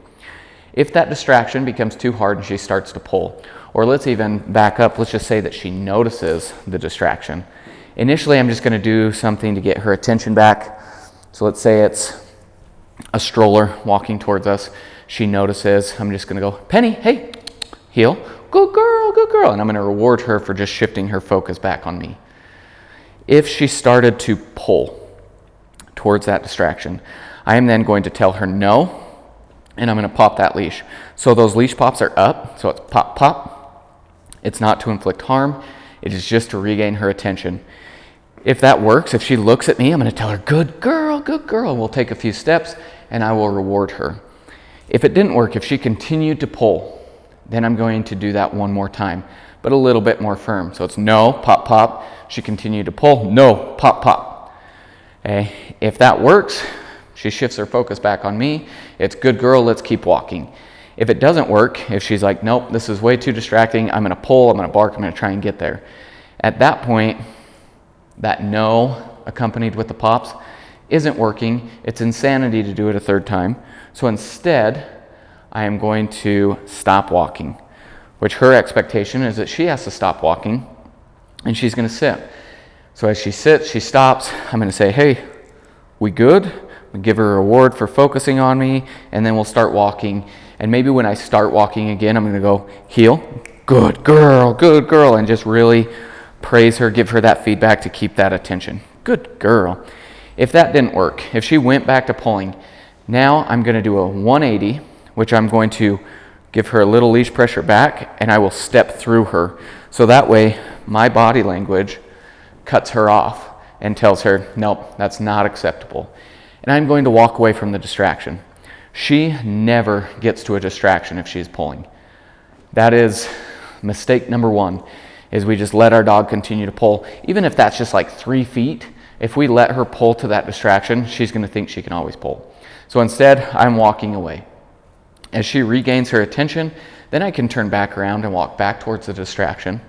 If that distraction becomes too hard and she starts to pull, or let's even back up, let's just say that she notices the distraction. Initially, I'm just going to do something to get her attention back. So let's say it's a stroller walking towards us. She notices. I'm just going to go, Penny, hey, heel, good girl. And I'm going to reward her for just shifting her focus back on me. If she started to pull towards that distraction, I am then going to tell her no, and I'm going to pop that leash. So those leash pops are up, so it's pop, pop. It's not to inflict harm. It is just to regain her attention. If that works, if she looks at me, I'm going to tell her, good girl. We'll take a few steps, and I will reward her. If it didn't work, if she continued to pull, then I'm going to do that one more time, but a little bit more firm. So it's no, pop, pop. She continued to pull, no, pop, pop. Okay. If that works, she shifts her focus back on me. It's good girl, let's keep walking. If it doesn't work, if she's like, nope, this is way too distracting, I'm going to pull, I'm going to bark, I'm going to try and get there. At that point, that no accompanied with the pops isn't working. It's insanity to do it a third time. So instead, I am going to stop walking, which her expectation is that she has to stop walking and she's going to sit. So as she sits, she stops. I'm going to say, hey, we good? We give her a reward for focusing on me, and then we'll start walking. And maybe when I start walking again, I'm going to go, heel, good girl, and just really praise her, give her that feedback to keep that attention. Good girl. If that didn't work, if she went back to pulling, now I'm going to do a 180, which I'm going to give her a little leash pressure back, and I will step through her. So that way, my body language cuts her off and tells her, nope, that's not acceptable. And I'm going to walk away from the distraction. She never gets to a distraction if she's pulling. That is mistake number one, is we just let our dog continue to pull. Even if that's just like 3 feet, if we let her pull to that distraction, she's going to think she can always pull. So instead, I'm walking away. As she regains her attention, then I can turn back around and walk back towards the distraction.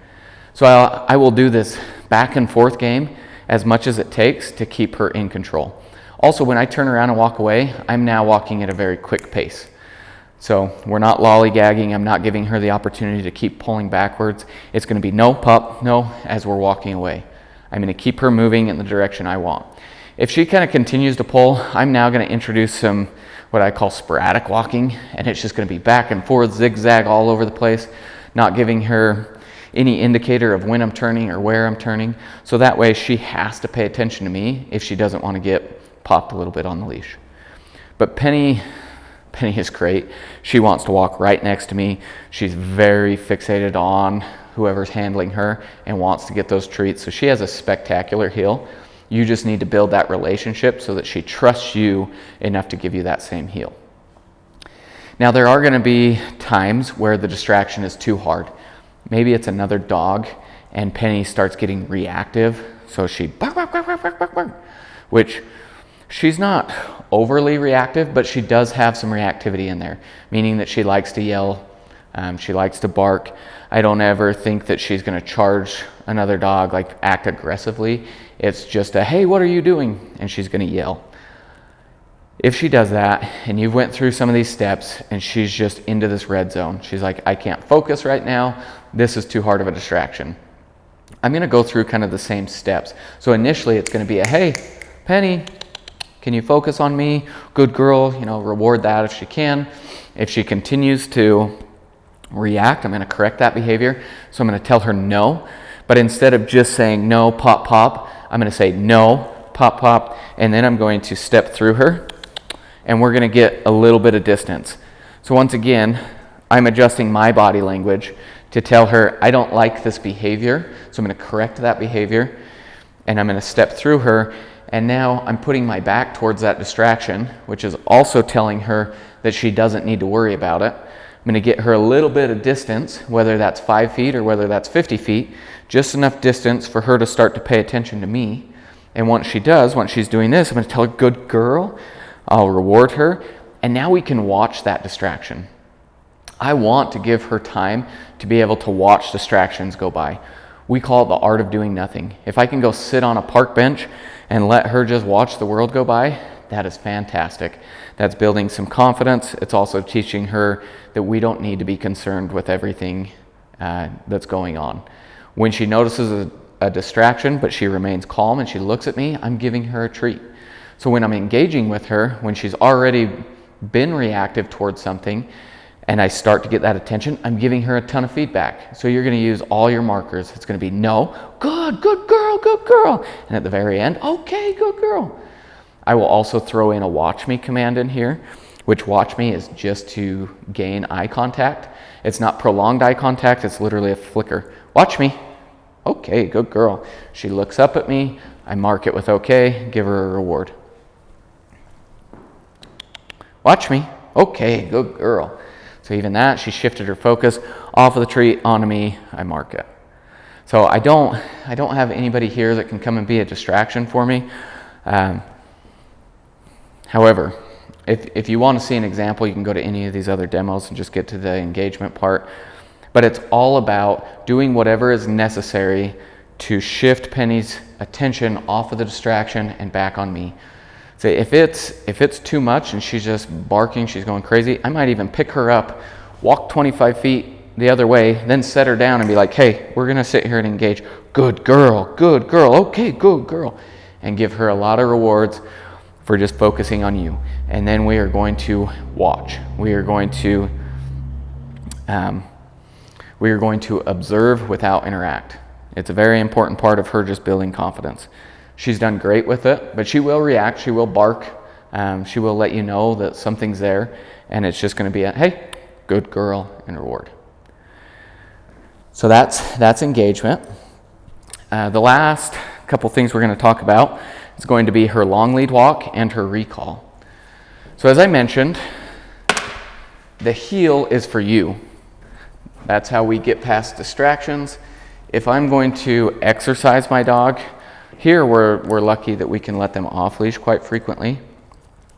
So I will do this back and forth game as much as it takes to keep her in control. Also, when I turn around and walk away, I'm now walking at a very quick pace. So we're not lollygagging. I'm not giving her the opportunity to keep pulling backwards. It's going to be no, pup, no, as we're walking away. I'm going to keep her moving in the direction I want. If she kind of continues to pull, I'm now going to introduce some what I call sporadic walking, and it's just going to be back and forth, zigzag all over the place, not giving her any indicator of when I'm turning or where I'm turning. So that way she has to pay attention to me if she doesn't want to get popped a little bit on the leash. But Penny is great. She wants to walk right next to me. She's very fixated on whoever's handling her and wants to get those treats. So she has a spectacular heel. You just need to build that relationship so that she trusts you enough to give you that same heel. Now there are going to be times where the distraction is too hard. Maybe it's another dog and Penny starts getting reactive. So she bark, bark, bark, bark, bark, bark, bark, which she's not overly reactive, but she does have some reactivity in there, meaning that she likes to yell, she likes to bark. I don't ever think that she's going to charge another dog, like act aggressively. It's just a, hey, what are you doing? And she's going to yell. If she does that, and you went through some of these steps, and she's just into this red zone, she's like, I can't focus right now. This is too hard of a distraction. I'm going to go through kind of the same steps. So initially, it's going to be a, hey, Penny, can you focus on me? Good girl, reward that if she can. If she continues to react, I'm going to correct that behavior. So I'm going to tell her no. But instead of just saying no, pop, pop, I'm going to say no, pop, pop, and then I'm going to step through her, and we're going to get a little bit of distance. So once again, I'm adjusting my body language to tell her I don't like this behavior, so I'm going to correct that behavior, and I'm going to step through her, and now I'm putting my back towards that distraction, which is also telling her that she doesn't need to worry about it. I'm going to get her a little bit of distance, whether that's 5 feet or whether that's 50 feet, just enough distance for her to start to pay attention to me. And once she does, once she's doing this, I'm going to tell her, good girl. I'll reward her. And now we can watch that distraction. I want to give her time to be able to watch distractions go by. We call it the art of doing nothing. If I can go sit on a park bench and let her just watch the world go by, that is fantastic. That's building some confidence. It's also teaching her that we don't need to be concerned with everything that's going on. When she notices a distraction, but she remains calm and she looks at me, I'm giving her a treat. So when I'm engaging with her, when she's already been reactive towards something, and I start to get that attention, I'm giving her a ton of feedback. So you're going to use all your markers. It's going to be no, good girl, good girl. And at the very end, okay, good girl. I will also throw in a watch me command in here, which watch me is just to gain eye contact. It's not prolonged eye contact, it's literally a flicker. Watch me. Okay, good girl. She looks up at me, I mark it with okay, give her a reward. Watch me. Okay, good girl. So even that, she shifted her focus off of the treat onto me, I mark it. So I don't have anybody here that can come and be a distraction for me. However, if you want to see an example, you can go to any of these other demos and just get to the engagement part. But it's all about doing whatever is necessary to shift Penny's attention off of the distraction and back on me. So if it's too much and she's just barking, she's going crazy, I might even pick her up, walk 25 feet the other way, then set her down and be like, hey, we're going to sit here and engage. Good girl, okay, good girl. And give her a lot of rewards for just focusing on you. And then we are going to watch. We are going to observe without interact. It's a very important part of her just building confidence. She's done great with it, but she will react, she will bark, she will let you know that something's there, and it's just going to be a, hey, good girl, and reward. So that's engagement. The last couple things we're going to talk about is going to be her long lead walk and her recall. So as I mentioned, the heel is for you. That's how we get past distractions. If I'm going to exercise my dog, here we're lucky that we can let them off leash quite frequently.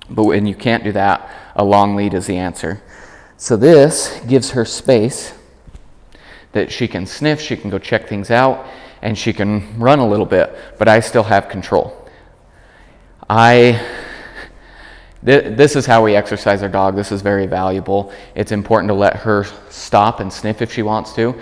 But when you can't do that, a long lead is the answer. So this gives her space that she can sniff, she can go check things out, and she can run a little bit, but I still have control. This is how we exercise our dog. This is very valuable. It's important to let her stop and sniff if she wants to.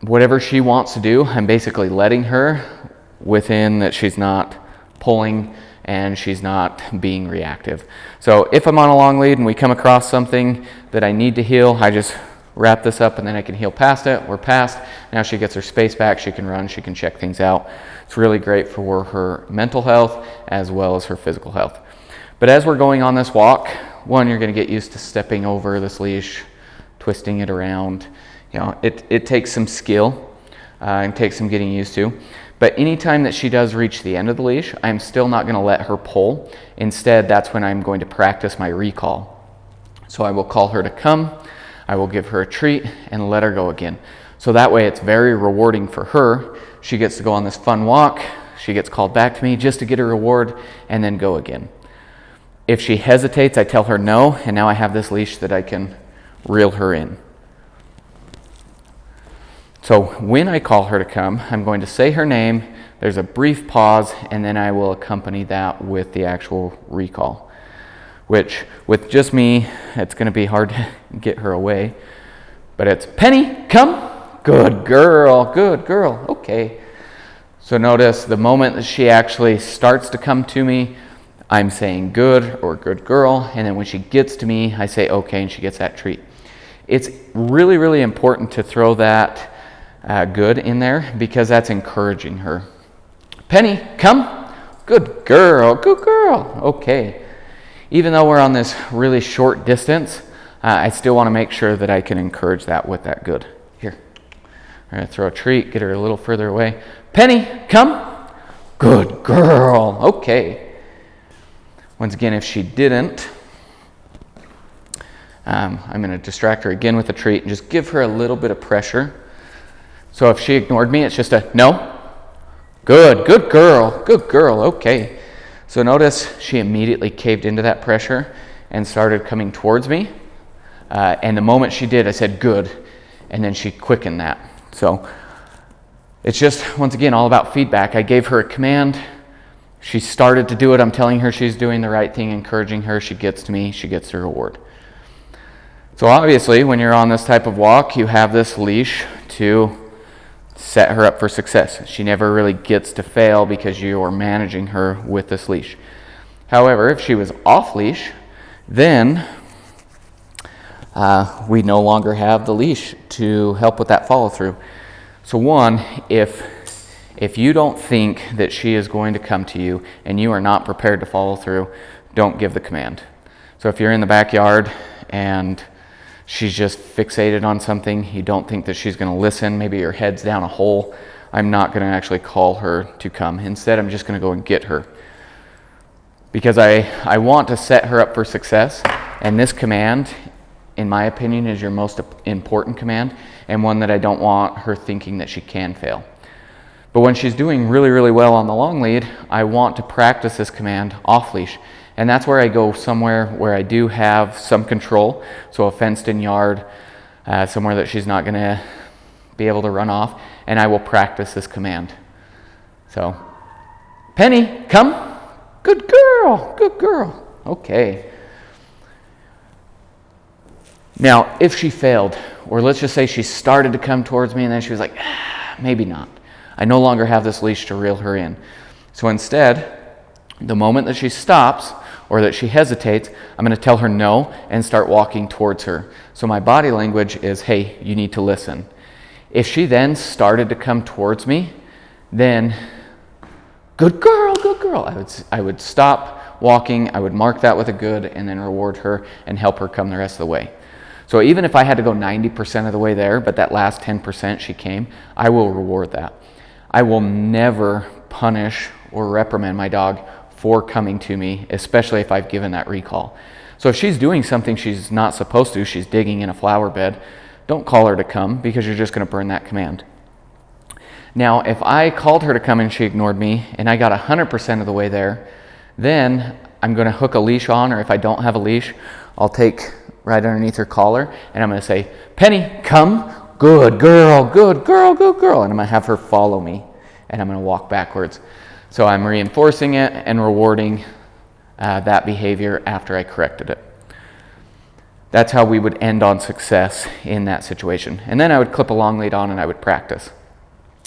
Whatever she wants to do, I'm basically letting her within that she's not pulling and she's not being reactive. So if I'm on a long lead and we come across something that I need to heel, I just wrap this up and then I can heel past it. We're past. Now she gets her space back. She can run. She can check things out. It's really great for her mental health as well as her physical health. But as we're going on this walk, one, you're going to get used to stepping over this leash, twisting it around. You know, it takes some skill and takes some getting used to. But anytime that she does reach the end of the leash, I'm still not going to let her pull. Instead, that's when I'm going to practice my recall. So I will call her to come, I will give her a treat, and let her go again. So that way it's very rewarding for her. She gets to go on this fun walk, she gets called back to me just to get a reward, and then go again. If she hesitates, I tell her no, and now I have this leash that I can reel her in. So when I call her to come, I'm going to say her name, there's a brief pause, and then I will accompany that with the actual recall, which with just me, it's going to be hard to get her away. But it's Penny, come. Good girl, okay. So notice the moment that she actually starts to come to me, I'm saying good or good girl, and then when she gets to me, I say okay, and she gets that treat. It's really, really important to throw that good in there because that's encouraging her. Penny, come. Good girl, okay. Even though we're on this really short distance, I still want to make sure that I can encourage that with that good. Here, I'm going to throw a treat, get her a little further away. Penny, come. Good girl, okay. Once again, if she didn't, I'm going to distract her again with a treat and just give her a little bit of pressure. So if she ignored me, it's just a no. Good girl, okay. So notice she immediately caved into that pressure and started coming towards me. And the moment she did, I said good, and then she quickened that. So it's just, once again, all about feedback. I gave her a command. She started to do it. I'm telling her she's doing the right thing, encouraging her. She gets to me. She gets her reward. So obviously, when you're on this type of walk, you have this leash to set her up for success. She never really gets to fail because you are managing her with this leash. However, if she was off leash, then we no longer have the leash to help with that follow through. So one, if you don't think that she is going to come to you and you are not prepared to follow through, don't give the command. So if you're in the backyard and she's just fixated on something, you don't think that she's going to listen, maybe your head's down a hole, I'm not going to actually call her to come. Instead, I'm just going to go and get her. Because I want to set her up for success, and this command, in my opinion, is your most important command, and one that I don't want her thinking that she can fail. But when she's doing really, really well on the long lead, I want to practice this command off leash. And that's where I go somewhere where I do have some control. So a fenced-in yard, somewhere that she's not going to be able to run off. And I will practice this command. So, Penny, come. Good girl. Okay. Now, if she failed, or let's just say she started to come towards me and then she was like, maybe not. I no longer have this leash to reel her in. So instead, the moment that she stops or that she hesitates, I'm going to tell her no and start walking towards her. So my body language is, hey, you need to listen. If she then started to come towards me, then good girl. I would stop walking, I would mark that with a good, and then reward her and help her come the rest of the way. So even if I had to go 90% of the way there, but that last 10% she came, I will reward that. I will never punish or reprimand my dog for coming to me, especially if I've given that recall. So if she's doing something she's not supposed to, she's digging in a flower bed, don't call her to come because you're just going to burn that command. Now, if I called her to come and she ignored me and I got 100% of the way there, then I'm going to hook a leash on, or if I don't have a leash, I'll take right underneath her collar and I'm going to say, Penny, come. Good girl. And I'm going to have her follow me and I'm going to walk backwards. So I'm reinforcing it and rewarding that behavior after I corrected it. That's how we would end on success in that situation. And then I would clip a long lead on and I would practice.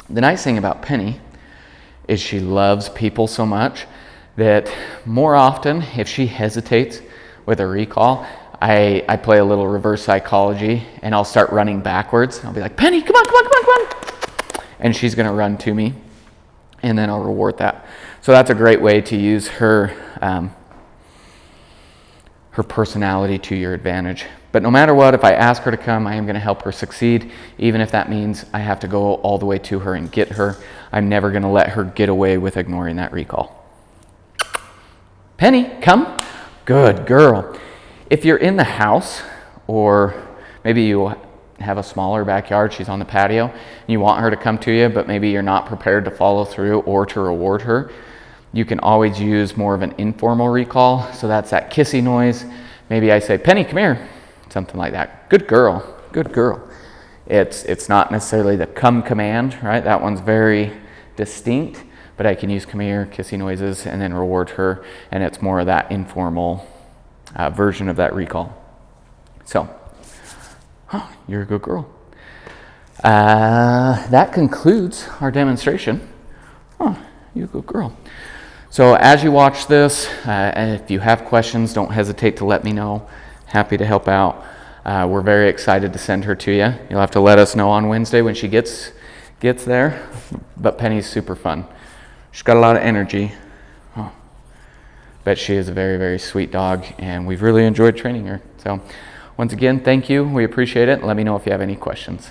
The nice thing about Penny is she loves people so much that more often, if she hesitates with a recall, I play a little reverse psychology and I'll start running backwards. I'll be like, Penny, come on, come on, come on, come on. And she's gonna run to me, and then I'll reward that. So that's a great way to use her personality to your advantage. But no matter what, if I ask her to come, I am gonna help her succeed, even if that means I have to go all the way to her and get her. I'm never gonna let her get away with ignoring that recall. Penny, come. Good girl. If you're in the house, or maybe you have a smaller backyard, she's on the patio, and you want her to come to you, but maybe you're not prepared to follow through or to reward her, you can always use more of an informal recall. So that's that kissy noise. Maybe I say, Penny, come here. Something like that. Good girl. Good girl. It's not necessarily the come command, right? That one's very distinct, but I can use come here, kissy noises, and then reward her, and it's more of that informal version of that recall. So, you're a good girl. That concludes our demonstration. You're a good girl. So as you watch this, and if you have questions, don't hesitate to let me know. Happy to help out. We're very excited to send her to you. You'll have to let us know on Wednesday when she gets there. But Penny's super fun. She's got a lot of energy. But she is a very, very sweet dog, and we've really enjoyed training her. So once again, thank you. We appreciate it. Let me know if you have any questions.